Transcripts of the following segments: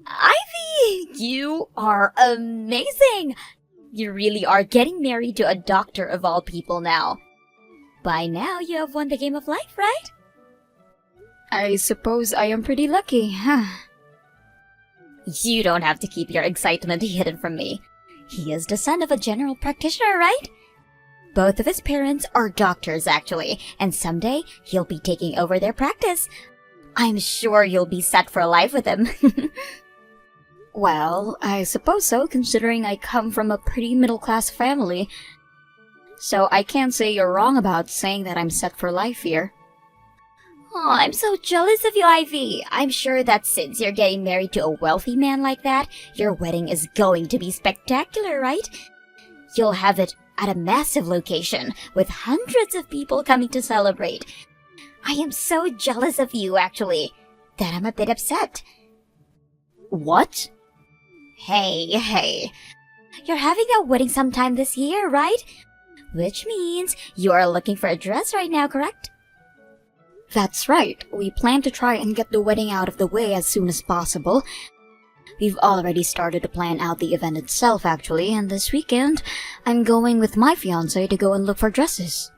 Ivy, you are amazing! You really are getting married to a doctor of all people now. By now, you have won the game of life, right? I suppose I am pretty lucky, huh? You don't have to keep your excitement hidden from me. He is the son of a general practitioner, right? Both of his parents are doctors, actually, and someday he'll be taking over their practice. I'm sure you'll be set for life with him. Well, I suppose so, considering I come from a pretty middle-class family. So I can't say you're wrong about saying that I'm set for life here. Oh, I'm so jealous of you, Ivy. I'm sure that since you're getting married to a wealthy man like that, your wedding is going to be spectacular, right? You'll have it at a massive location, with hundreds of people coming to celebrate. I am so jealous of you, actually, that I'm a bit upset. What? Hey. You're having a wedding sometime this year, right? Which means you are looking for a dress right now, correct? That's right. We plan to try and get the wedding out of the way as soon as possible. We've already started to plan out the event itself, actually, and this weekend, I'm going with my fiancé to go and look for dresses.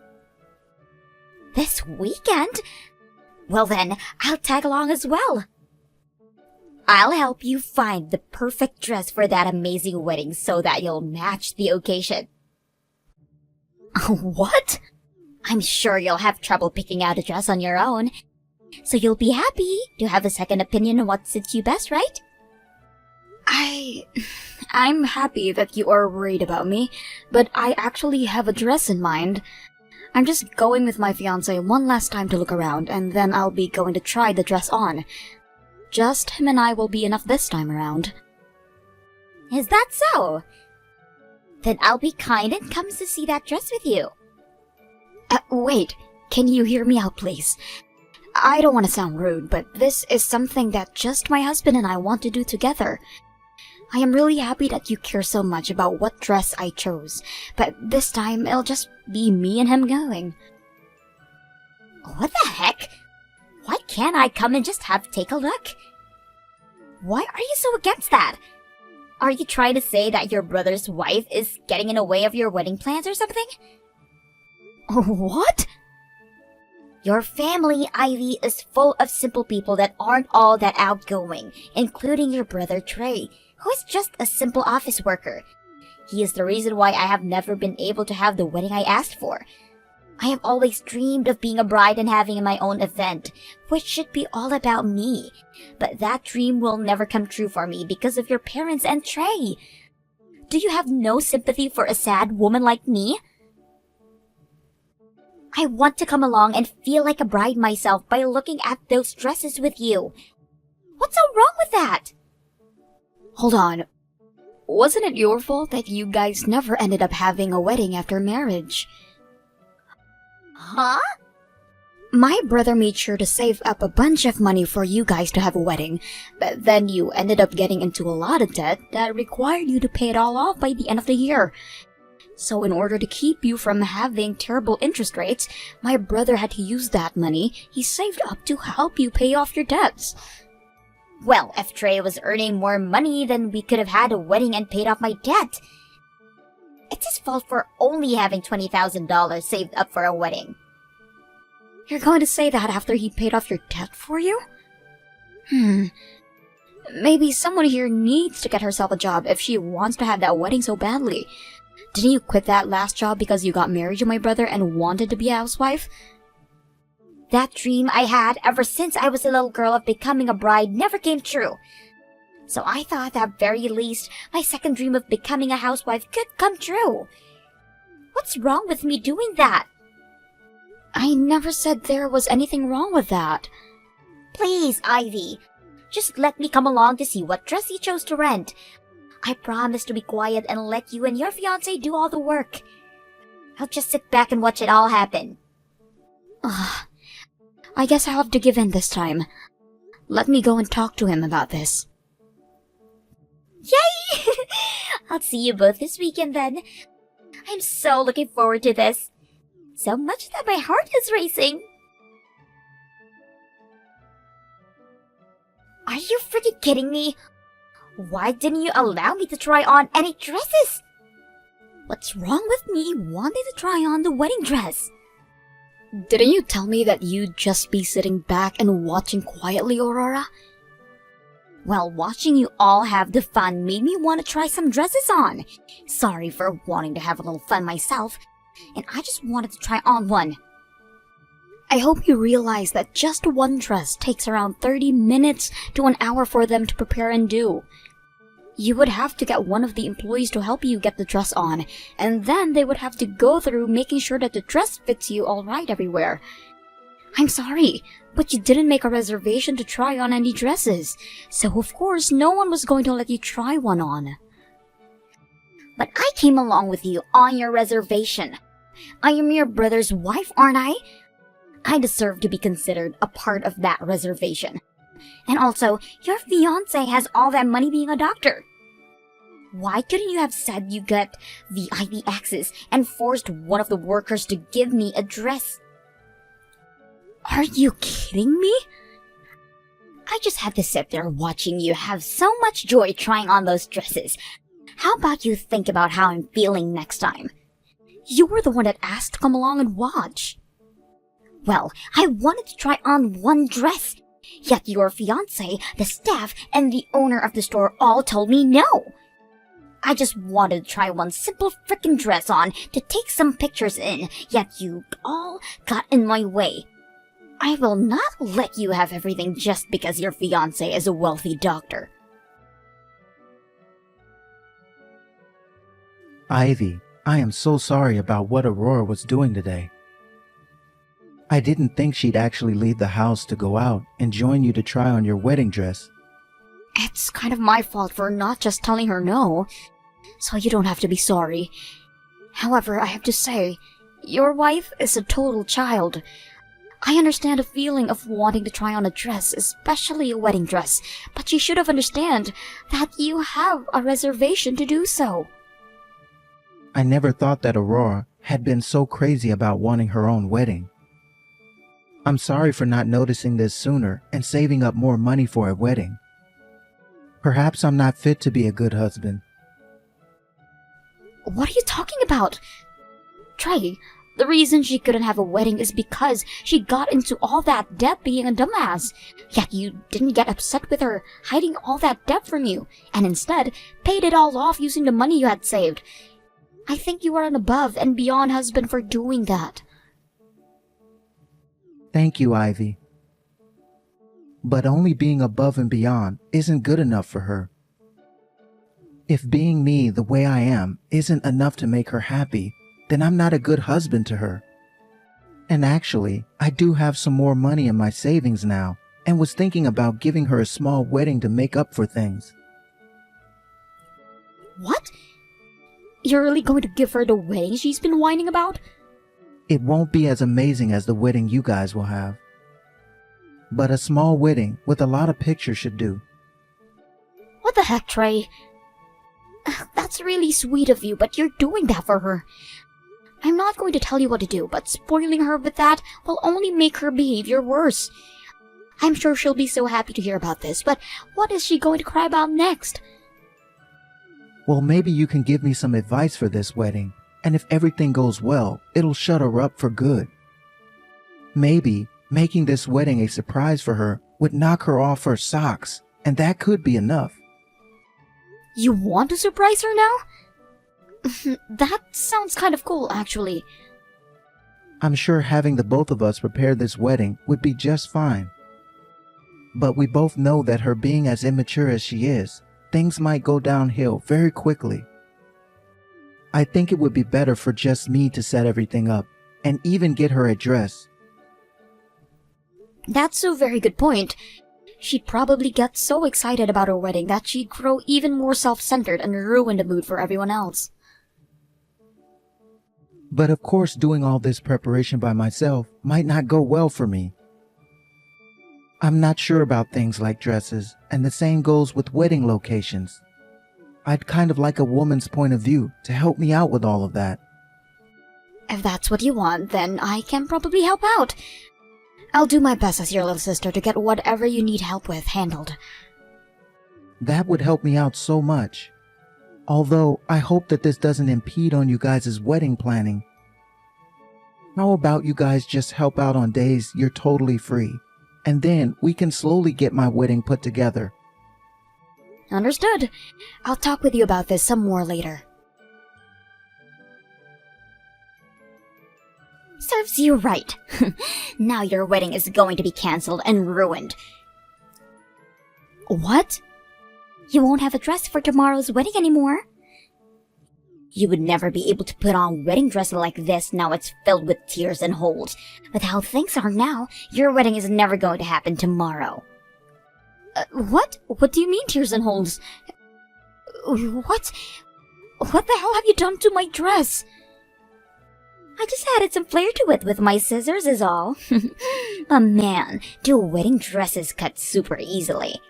This weekend? Well then, I'll tag along as well. I'll help you find the perfect dress for that amazing wedding so that you'll match the occasion. What? I'm sure you'll have trouble picking out a dress on your own. So you'll be happy to have a second opinion on what suits you best, right? I'm happy that you are worried about me, but I actually have a dress in mind. I'm just going with my fiancé one last time to look around, and then I'll be going to try the dress on. Just him and I will be enough this time around. Is that so? Then I'll be kind and come to see that dress with you. Wait, can you hear me out, please? I don't want to sound rude, but this is something that just my husband and I want to do together. I am really happy that you care so much about what dress I chose, but this time it'll just be me and him going. What the heck? Why can't I come and just take a look? Why are you so against that? Are you trying to say that your brother's wife is getting in the way of your wedding plans or something? What? Your family, Ivy, is full of simple people that aren't all that outgoing, including your brother Trey, who is just a simple office worker. He is the reason why I have never been able to have the wedding I asked for. I have always dreamed of being a bride and having my own event, which should be all about me. But that dream will never come true for me because of your parents and Trey. Do you have no sympathy for a sad woman like me? I want to come along and feel like a bride myself by looking at those dresses with you. What's so wrong with that? Hold on. Wasn't it your fault that you guys never ended up having a wedding after marriage? Huh? My brother made sure to save up a bunch of money for you guys to have a wedding, but then you ended up getting into a lot of debt that required you to pay it all off by the end of the year. So in order to keep you from having terrible interest rates, my brother had to use that money he saved up to help you pay off your debts. Well, if Trey was earning more money, then we could have had a wedding and paid off my debt. It's his fault for only having $20,000 saved up for a wedding. You're going to say that after he paid off your debt for you? Maybe someone here needs to get herself a job if she wants to have that wedding so badly. Didn't you quit that last job because you got married to my brother and wanted to be a housewife? That dream I had ever since I was a little girl of becoming a bride never came true. So I thought at very least my second dream of becoming a housewife could come true. What's wrong with me doing that? I never said there was anything wrong with that. Please, Ivy. Just let me come along to see what dress you chose to rent. I promise to be quiet and let you and your fiancé do all the work. I'll just sit back and watch it all happen. I guess I'll have to give in this time. Let me go and talk to him about this. Yay! I'll see you both this weekend then. I'm so looking forward to this. So much that my heart is racing. Are you freaking kidding me? Why didn't you allow me to try on any dresses? What's wrong with me wanting to try on the wedding dress? Didn't you tell me that you'd just be sitting back and watching quietly, Aurora? Well, watching you all have the fun made me want to try some dresses on. Sorry for wanting to have a little fun myself, and I just wanted to try on one. I hope you realize that just one dress takes around 30 minutes to an hour for them to prepare and do. You would have to get one of the employees to help you get the dress on, and then they would have to go through making sure that the dress fits you all right everywhere. I'm sorry, but you didn't make a reservation to try on any dresses, so of course no one was going to let you try one on. But I came along with you on your reservation. I am your brother's wife, aren't I? I deserve to be considered a part of that reservation. And also, your fiancé has all that money being a doctor. Why couldn't you have said you got the IV access and forced one of the workers to give me a dress? Are you kidding me? I just had to sit there watching you have so much joy trying on those dresses. How about you think about how I'm feeling next time? You were the one that asked to come along and watch. Well, I wanted to try on one dress. Yet your fiancé, the staff, and the owner of the store all told me no. I just wanted to try one simple frickin' dress on to take some pictures in, yet you all got in my way. I will not let you have everything just because your fiancé is a wealthy doctor. Ivy, I am so sorry about what Aurora was doing today. I didn't think she'd actually leave the house to go out and join you to try on your wedding dress. It's kind of my fault for not just telling her no, so you don't have to be sorry. However, I have to say, your wife is a total child. I understand the feeling of wanting to try on a dress, especially a wedding dress, but you should have understand that you have a reservation to do so. I never thought that Aurora had been so crazy about wanting her own wedding. I'm sorry for not noticing this sooner and saving up more money for a wedding. Perhaps I'm not fit to be a good husband. What are you talking about? Trey, the reason she couldn't have a wedding is because she got into all that debt being a dumbass. Yet you didn't get upset with her hiding all that debt from you, and instead paid it all off using the money you had saved. I think you are an above and beyond husband for doing that. Thank you, Ivy. But only being above and beyond isn't good enough for her. If being me the way I am isn't enough to make her happy, then I'm not a good husband to her. And actually, I do have some more money in my savings now, and was thinking about giving her a small wedding to make up for things. What? You're really going to give her the wedding she's been whining about? It won't be as amazing as the wedding you guys will have. But a small wedding with a lot of pictures should do. What the heck, Trey? That's really sweet of you, but you're doing that for her. I'm not going to tell you what to do, but spoiling her with that will only make her behavior worse. I'm sure she'll be so happy to hear about this, but what is she going to cry about next? Well, maybe you can give me some advice for this wedding, and if everything goes well, it'll shut her up for good. Maybe making this wedding a surprise for her would knock her off her socks, and that could be enough. You want to surprise her now? That sounds kind of cool, actually. I'm sure having the both of us prepare this wedding would be just fine. But we both know that her being as immature as she is, things might go downhill very quickly. I think it would be better for just me to set everything up, and even get her a dress. That's a very good point. She'd probably get so excited about her wedding that she'd grow even more self-centered and ruin the mood for everyone else. But of course, doing all this preparation by myself might not go well for me. I'm not sure about things like dresses, and the same goes with wedding locations. I'd kind of like a woman's point of view to help me out with all of that. If that's what you want, then I can probably help out. I'll do my best as your little sister to get whatever you need help with handled. That would help me out so much. Although, I hope that this doesn't impede on you guys' wedding planning. How about you guys just help out on days you're totally free? And then we can slowly get my wedding put together. Understood. I'll talk with you about this some more later. Serves you right. Now your wedding is going to be cancelled and ruined. What? You won't have a dress for tomorrow's wedding anymore. You would never be able to put on a wedding dress like this now it's filled with tears and holes. With how things are now, your wedding is never going to happen tomorrow. What? What do you mean tears and holes? What? What the hell have you done to my dress? I just added some flair to it with my scissors is all. A man, do wedding dresses cut super easily.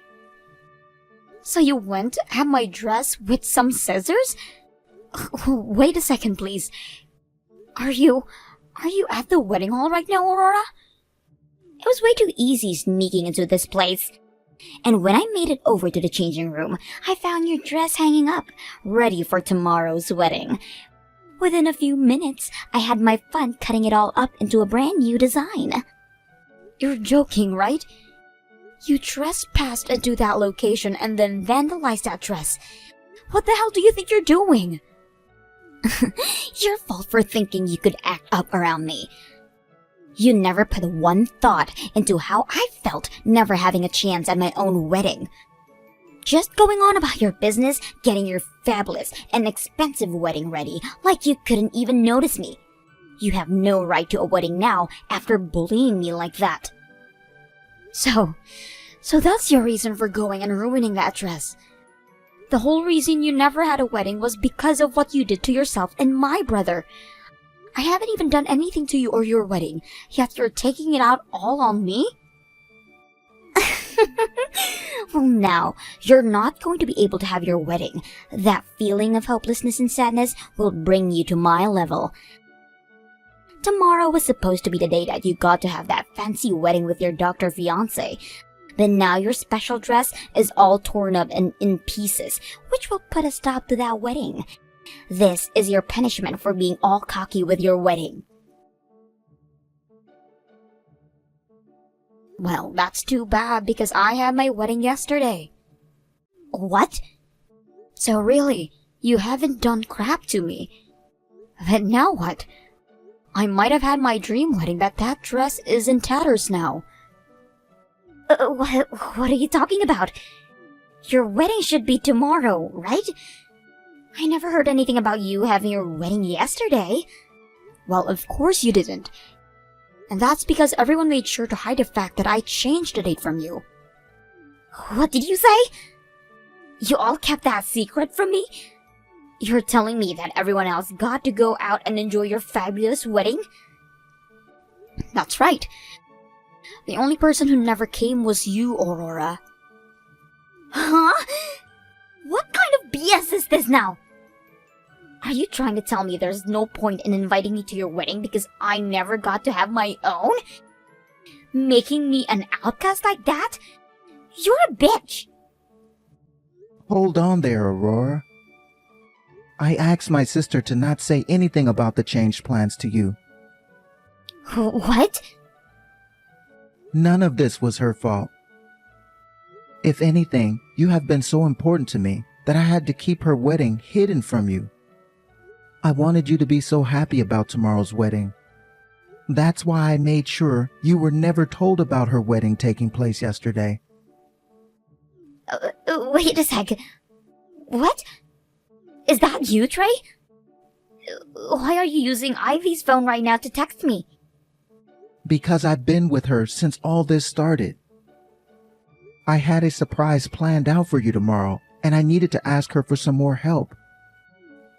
So you went to have my dress with some scissors? Wait a second, please. Are you at the wedding hall right now, Aurora? It was way too easy sneaking into this place. And when I made it over to the changing room, I found your dress hanging up, ready for tomorrow's wedding. Within a few minutes, I had my fun cutting it all up into a brand new design. You're joking, right? You trespassed into that location and then vandalized that dress. What the hell do you think you're doing? Your fault for thinking you could act up around me. You never put one thought into how I felt never having a chance at my own wedding. Just going on about your business, getting your fabulous and expensive wedding ready, like you couldn't even notice me. You have no right to a wedding now after bullying me like that. So that's your reason for going and ruining that dress. The whole reason you never had a wedding was because of what you did to yourself and my brother. I haven't even done anything to you or your wedding, yet you're taking it out all on me? Well, now, you're not going to be able to have your wedding. That feeling of hopelessness and sadness will bring you to my level. Tomorrow was supposed to be the day that you got to have that fancy wedding with your doctor fiancé. Then now your special dress is all torn up and in pieces, which will put a stop to that wedding. This is your punishment for being all cocky with your wedding. Well, that's too bad because I had my wedding yesterday. What? So really, you haven't done crap to me. Then now what? I might have had my dream wedding, but that dress is in tatters now. What are you talking about? Your wedding should be tomorrow, right? I never heard anything about you having your wedding yesterday. Well, of course you didn't. And that's because everyone made sure to hide the fact that I changed the date from you. What did you say? You all kept that secret from me? You're telling me that everyone else got to go out and enjoy your fabulous wedding? That's right. The only person who never came was you, Aurora. Huh? What kind of BS is this now? Are you trying to tell me there's no point in inviting me to your wedding because I never got to have my own? Making me an outcast like that? You're a bitch! Hold on there, Aurora. I asked my sister to not say anything about the changed plans to you. What? None of this was her fault. If anything, you have been so important to me that I had to keep her wedding hidden from you. I wanted you to be so happy about tomorrow's wedding. That's why I made sure you were never told about her wedding taking place yesterday. Wait a sec. What? Is that you, Trey? Why are you using Ivy's phone right now to text me? Because I've been with her since all this started. I had a surprise planned out for you tomorrow, and I needed to ask her for some more help.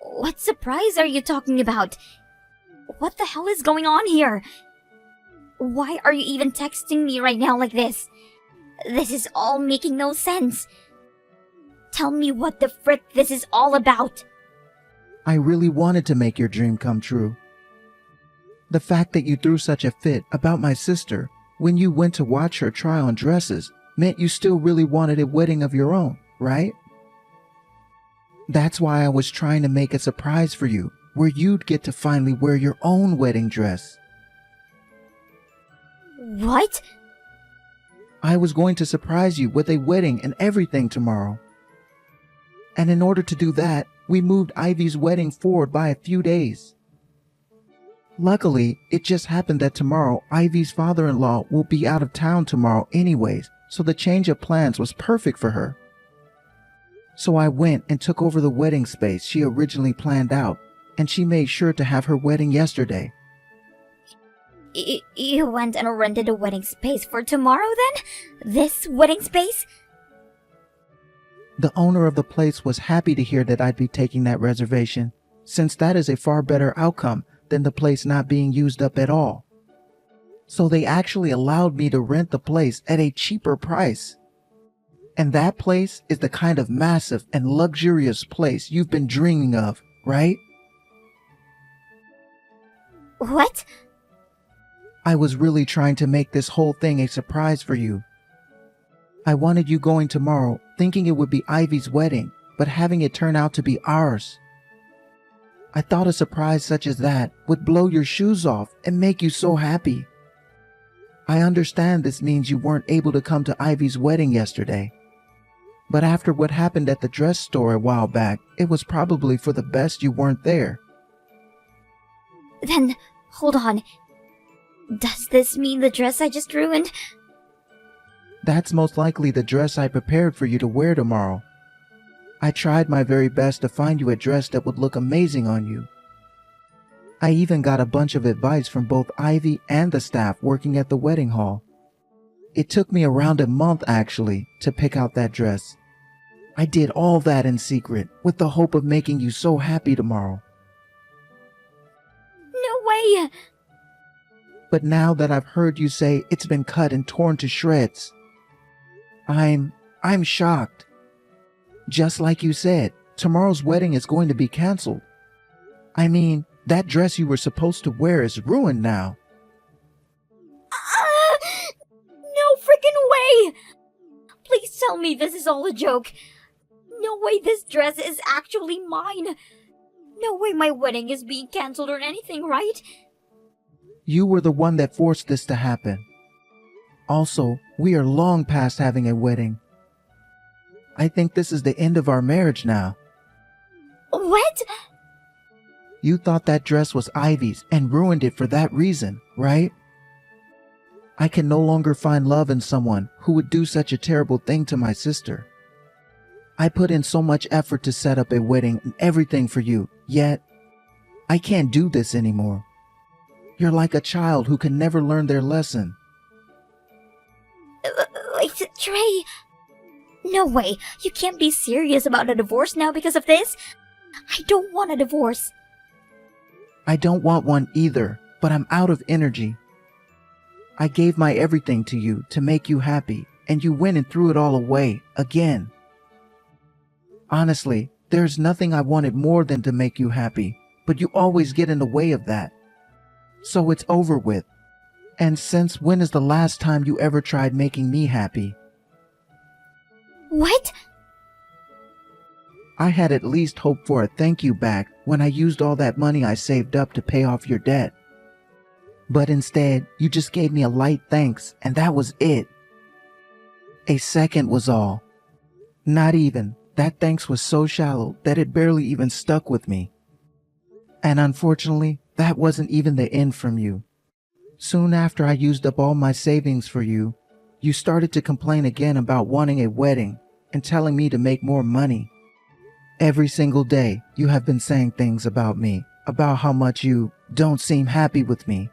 What surprise are you talking about? What the hell is going on here? Why are you even texting me right now like this? This is all making no sense. Tell me what the frick this is all about. I really wanted to make your dream come true. The fact that you threw such a fit about my sister when you went to watch her try on dresses meant you still really wanted a wedding of your own, right? That's why I was trying to make a surprise for you, where you'd get to finally wear your own wedding dress. What? I was going to surprise you with a wedding and everything tomorrow. And in order to do that, we moved Ivy's wedding forward by a few days. Luckily, it just happened that tomorrow Ivy's father-in-law will be out of town tomorrow anyways, so the change of plans was perfect for her. So I went and took over the wedding space she originally planned out, and she made sure to have her wedding yesterday. You went and rented a wedding space for tomorrow then? This wedding space? The owner of the place was happy to hear that I'd be taking that reservation, since that is a far better outcome than the place not being used up at all. So they actually allowed me to rent the place at a cheaper price. And that place is the kind of massive and luxurious place you've been dreaming of, right? What? I was really trying to make this whole thing a surprise for you. I wanted you going tomorrow, thinking it would be Ivy's wedding, but having it turn out to be ours. I thought a surprise such as that would blow your shoes off and make you so happy. I understand this means you weren't able to come to Ivy's wedding yesterday. But after what happened at the dress store a while back, it was probably for the best you weren't there. Then, hold on. Does this mean the dress I just ruined? That's most likely the dress I prepared for you to wear tomorrow. I tried my very best to find you a dress that would look amazing on you. I even got a bunch of advice from both Ivy and the staff working at the wedding hall. It took me around a month actually to pick out that dress. I did all that in secret with the hope of making you so happy tomorrow. No way! But now that I've heard you say it's been cut and torn to shreds, I'm shocked. Just like you said, tomorrow's wedding is going to be canceled. I mean, that dress you were supposed to wear is ruined now. No freaking way! Please tell me this is all a joke. No way this dress is actually mine. No way my wedding is being canceled or anything, right? You were the one that forced this to happen. Also, we are long past having a wedding. I think this is the end of our marriage now. What? You thought that dress was Ivy's and ruined it for that reason, right? I can no longer find love in someone who would do such a terrible thing to my sister. I put in so much effort to set up a wedding and everything for you, yet I can't do this anymore. You're like a child who can never learn their lesson. Wait, Trey. No way. You can't be serious about a divorce now because of this. I don't want a divorce. I don't want one either, but I'm out of energy. I gave my everything to you to make you happy, and you went and threw it all away, again. Honestly, there's nothing I wanted more than to make you happy, but you always get in the way of that. So it's over with. And since when is the last time you ever tried making me happy? What? I had at least hoped for a thank you back when I used all that money I saved up to pay off your debt. But instead, you just gave me a light thanks, and that was it. A second was all. Not even. That thanks was so shallow that it barely even stuck with me. And unfortunately, that wasn't even the end from you. Soon after I used up all my savings for you, you started to complain again about wanting a wedding and telling me to make more money. Every single day, you have been saying things about me, about how much you don't seem happy with me.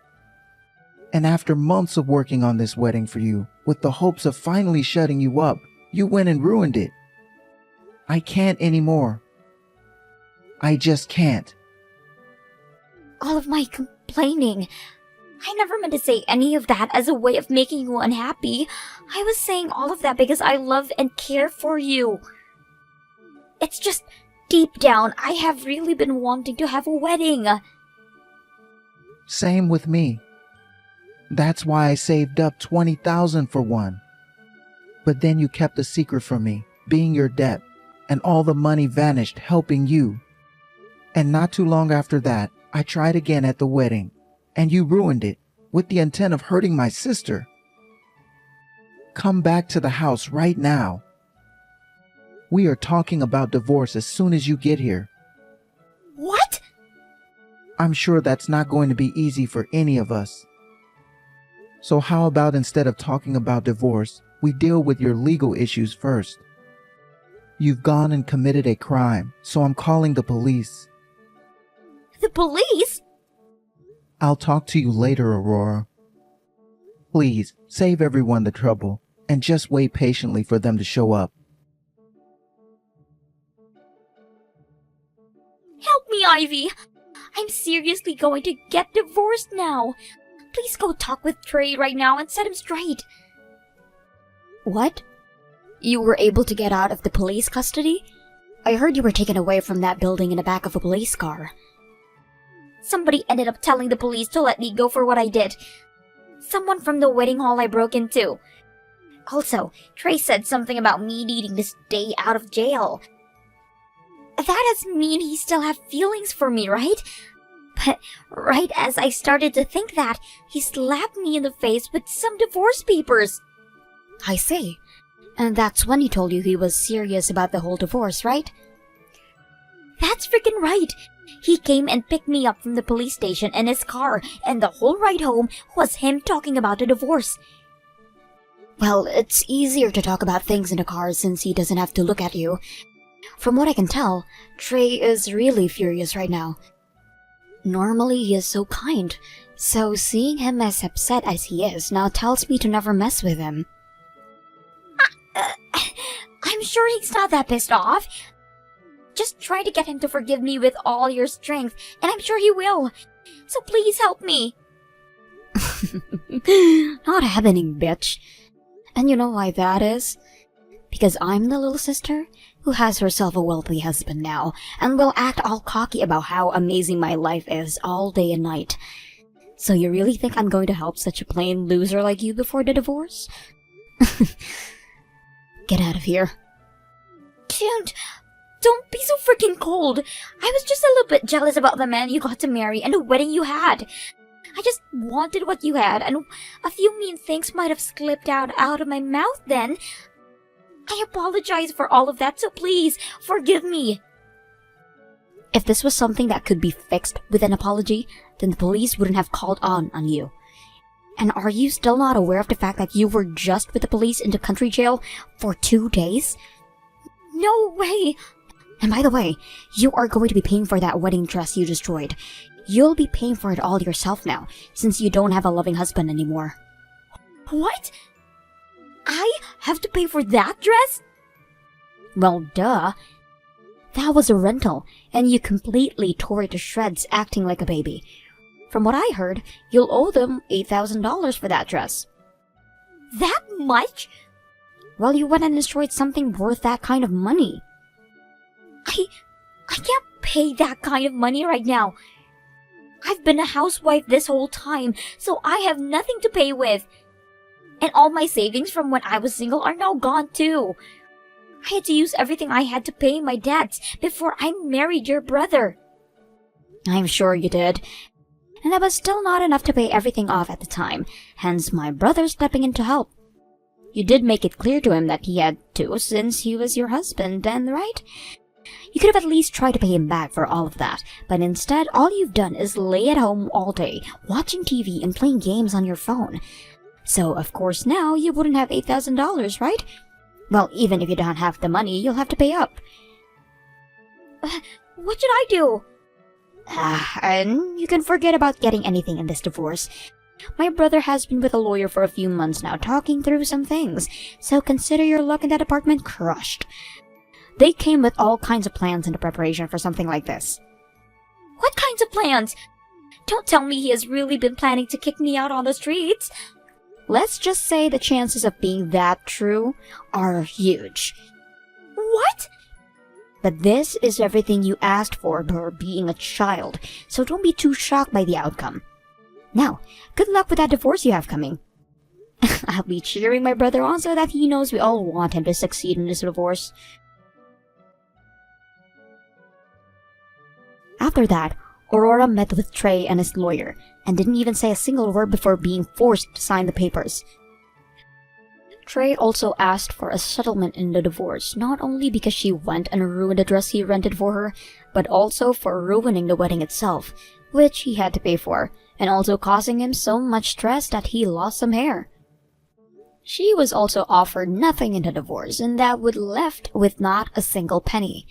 And after months of working on this wedding for you, with the hopes of finally shutting you up, you went and ruined it. I can't anymore. I just can't. All of my complaining. I never meant to say any of that as a way of making you unhappy. I was saying all of that because I love and care for you. It's just, deep down, I have really been wanting to have a wedding. Same with me. That's why I saved up $20,000 for one. But then you kept the secret from me being your debt, and all the money vanished helping you. And not too long after that, I tried again at the wedding, and you ruined it with the intent of hurting my sister. Come back to the house right now. We are talking about divorce as soon as you get here. What? I'm sure that's not going to be easy for any of us. So how about instead of talking about divorce, we deal with your legal issues first? You've gone and committed a crime, so I'm calling the police. The police? I'll talk to you later, Aurora. Please, save everyone the trouble, and just wait patiently for them to show up. Help me, Ivy. I'm seriously going to get divorced now. Please go talk with Trey right now and set him straight. What? You were able to get out of the police custody? I heard you were taken away from that building in the back of a police car. Somebody ended up telling the police to let me go for what I did. Someone from the wedding hall I broke into. Also, Trey said something about me needing to stay out of jail. That doesn't mean he still have feelings for me, right? But right as I started to think that, he slapped me in the face with some divorce papers. I see. And that's when he told you he was serious about the whole divorce, right? That's freaking right. He came and picked me up from the police station in his car, and the whole ride home was him talking about the divorce. Well, it's easier to talk about things in the car since he doesn't have to look at you. From what I can tell, Trey is really furious right now. Normally he is so kind, so seeing him as upset as he is now tells me to never mess with him. I'm sure he's not that pissed off. Just try to get him to forgive me with all your strength, and I'm sure he will. So please help me. Not happening, bitch. And you know why that is? Because I'm the little sister who has herself a wealthy husband now and will act all cocky about how amazing my life is all day and night. So you really think I'm going to help such a plain loser like you before the divorce? Get out of here. Don't be so freaking cold. I was just a little bit jealous about the man you got to marry and the wedding you had. I just wanted what you had, and a few mean things might have slipped out of my mouth then. I apologize for all of that, so please, forgive me. If this was something that could be fixed with an apology, then the police wouldn't have called on you. And are you still not aware of the fact that you were just with the police in the country jail for 2 days? No way! And by the way, you are going to be paying for that wedding dress you destroyed. You'll be paying for it all yourself now, since you don't have a loving husband anymore. What? I have to pay for that dress? Well, duh. That was a rental, and you completely tore it to shreds acting like a baby. From what I heard, you'll owe them $8,000 for that dress. That much? Well, you went and destroyed something worth that kind of money. I can't pay that kind of money right now. I've been a housewife this whole time, so I have nothing to pay with. And all my savings from when I was single are now gone too. I had to use everything I had to pay my debts before I married your brother. I'm sure you did. And that was still not enough to pay everything off at the time, hence my brother stepping in to help. You did make it clear to him that he had to since he was your husband then, right? You could have at least tried to pay him back for all of that, but instead all you've done is lay at home all day, watching TV and playing games on your phone. So, of course, now you wouldn't have $8,000, right? Well, even if you don't have the money, you'll have to pay up. What should I do? And you can forget about getting anything in this divorce. My brother has been with a lawyer for a few months now, talking through some things, so consider your luck in that apartment crushed. They came with all kinds of plans into preparation for something like this. What kinds of plans? Don't tell me he has really been planning to kick me out on the streets. Let's just say the chances of being that true are huge. What? But this is everything you asked for being a child, so don't be too shocked by the outcome. Now, good luck with that divorce you have coming. I'll be cheering my brother on so that he knows we all want him to succeed in this divorce. After that, Aurora met with Trey and his lawyer, and didn't even say a single word before being forced to sign the papers. Trey also asked for a settlement in the divorce, not only because she went and ruined the dress he rented for her, but also for ruining the wedding itself, which he had to pay for, and also causing him so much stress that he lost some hair. She was also offered nothing in the divorce, and that would left with not a single penny.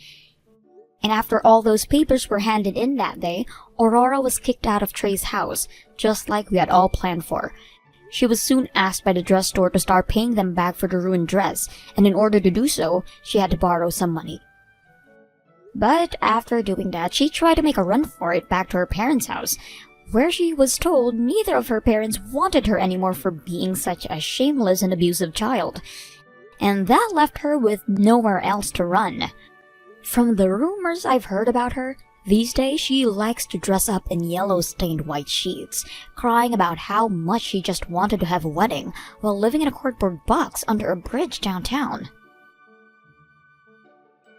And after all those papers were handed in that day, Aurora was kicked out of Trey's house, just like we had all planned for. She was soon asked by the dress store to start paying them back for the ruined dress, and in order to do so, she had to borrow some money. But after doing that, she tried to make a run for it back to her parents' house, where she was told neither of her parents wanted her anymore for being such a shameless and abusive child. And that left her with nowhere else to run. From the rumors I've heard about her, these days she likes to dress up in yellow-stained white sheets, crying about how much she just wanted to have a wedding while living in a cardboard box under a bridge downtown.